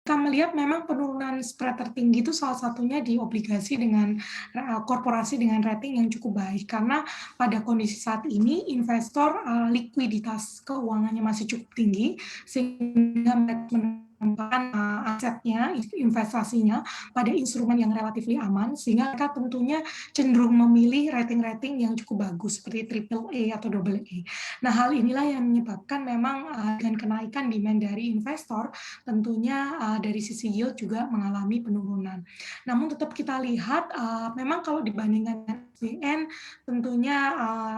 kita melihat memang penurunan spread tertinggi itu salah satunya di obligasi dengan korporasi dengan rating yang cukup baik. Karena pada kondisi saat ini investor likuiditas keuangannya masih cukup tinggi sehingga mereka menempatkan asetnya, investasinya pada instrumen yang relatif aman sehingga mereka tentunya cenderung memilih rating-rating yang cukup bagus seperti triple A atau double A. Nah, hal inilah yang menyebabkan memang dengan kenaikan demand dari investor tentunya dari sisi yield juga mengalami penurunan. Namun tetap kita lihat memang kalau dibandingkan dengan SBN tentunya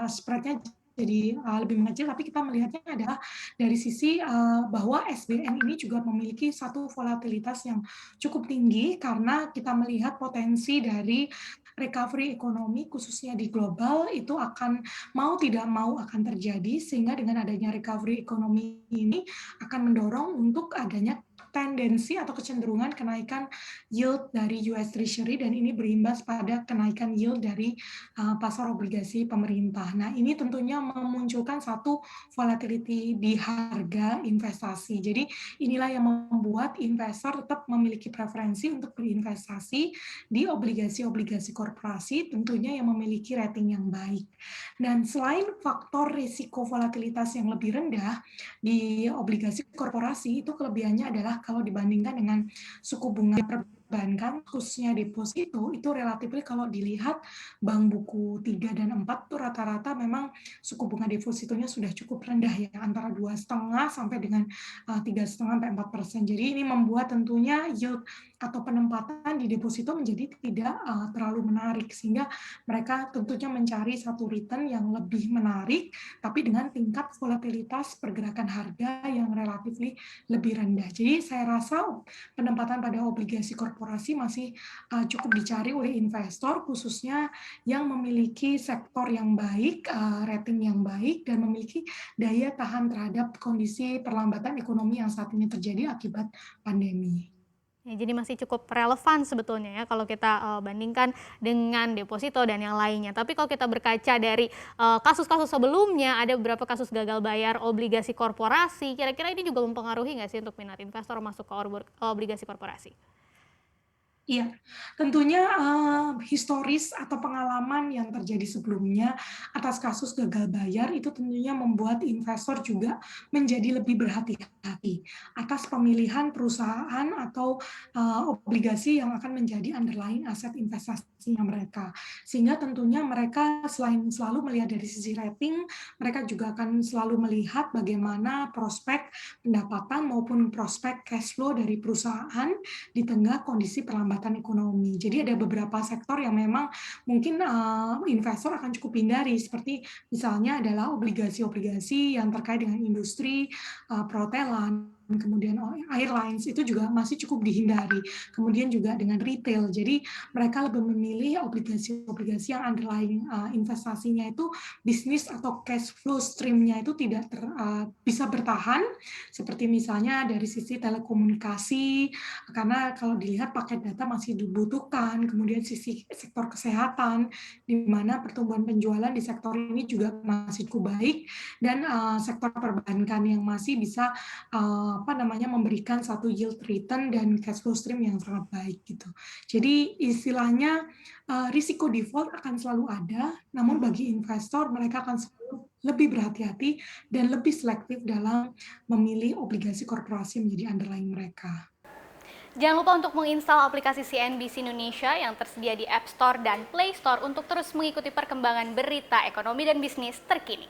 spread-nya jadi lebih mengecil, tapi kita melihatnya adalah dari sisi bahwa SBN ini juga memiliki satu volatilitas yang cukup tinggi karena kita melihat potensi dari recovery ekonomi khususnya di global itu akan mau tidak mau akan terjadi sehingga dengan adanya recovery ekonomi ini akan mendorong untuk adanya tendensi atau kecenderungan kenaikan yield dari US Treasury dan ini berimbas pada kenaikan yield dari pasar obligasi pemerintah. Nah, ini tentunya memunculkan satu volatility di harga investasi. Jadi, inilah yang membuat investor tetap memiliki preferensi untuk berinvestasi di obligasi-obligasi korporasi tentunya yang memiliki rating yang baik. Dan selain faktor risiko volatilitas yang lebih rendah di obligasi korporasi itu kelebihannya adalah kalau dibandingkan dengan suku bunga perbankan khususnya deposito itu relatif kalau dilihat bank buku 3 dan 4 tuh rata-rata memang suku bunga depositonya sudah cukup rendah ya antara 2,5 sampai dengan 3,5 sampai 4%. Jadi ini membuat tentunya yield atau penempatan di deposito menjadi tidak terlalu menarik sehingga mereka tentunya mencari satu return yang lebih menarik tapi dengan tingkat volatilitas pergerakan harga yang relatif lebih rendah. Jadi saya rasa penempatan pada obligasi korporasi masih cukup dicari oleh investor khususnya yang memiliki sektor yang baik, rating yang baik dan memiliki daya tahan terhadap kondisi perlambatan ekonomi yang saat ini terjadi akibat pandemi. Ya, jadi masih cukup relevan sebetulnya ya kalau kita bandingkan dengan deposito dan yang lainnya. Tapi kalau kita berkaca dari kasus-kasus sebelumnya, ada beberapa kasus gagal bayar obligasi korporasi. Kira-kira ini juga mempengaruhi nggak sih untuk minat investor masuk ke obligasi korporasi? Iya, tentunya, historis atau pengalaman yang terjadi sebelumnya atas kasus gagal bayar itu tentunya membuat investor juga menjadi lebih berhati-hati atas pemilihan perusahaan atau, obligasi yang akan menjadi underlying aset investasinya mereka. Sehingga tentunya mereka selain selalu melihat dari sisi rating, mereka juga akan selalu melihat bagaimana prospek pendapatan maupun prospek cash flow dari perusahaan di tengah kondisi perlambatan ekonomi. Jadi ada beberapa sektor yang memang mungkin investor akan cukup hindari seperti misalnya adalah obligasi-obligasi yang terkait dengan industri perhotelan, kemudian airlines itu juga masih cukup dihindari. Kemudian juga dengan retail. Jadi mereka lebih memilih obligasi-obligasi yang underlying investasinya itu bisnis atau cash flow stream-nya itu tidak bisa bertahan seperti misalnya dari sisi telekomunikasi karena kalau dilihat paket data masih dibutuhkan, kemudian sisi sektor kesehatan, di mana pertumbuhan penjualan di sektor ini juga masih cukup baik, dan sektor perbankan yang masih bisa memberikan satu yield return dan cash flow stream yang sangat baik gitu. Jadi istilahnya risiko default akan selalu ada, namun bagi investor mereka akan selalu lebih berhati-hati dan lebih selektif dalam memilih obligasi korporasi menjadi underlying mereka. Jangan lupa untuk menginstal aplikasi CNBC Indonesia yang tersedia di App Store dan Play Store untuk terus mengikuti perkembangan berita ekonomi dan bisnis terkini.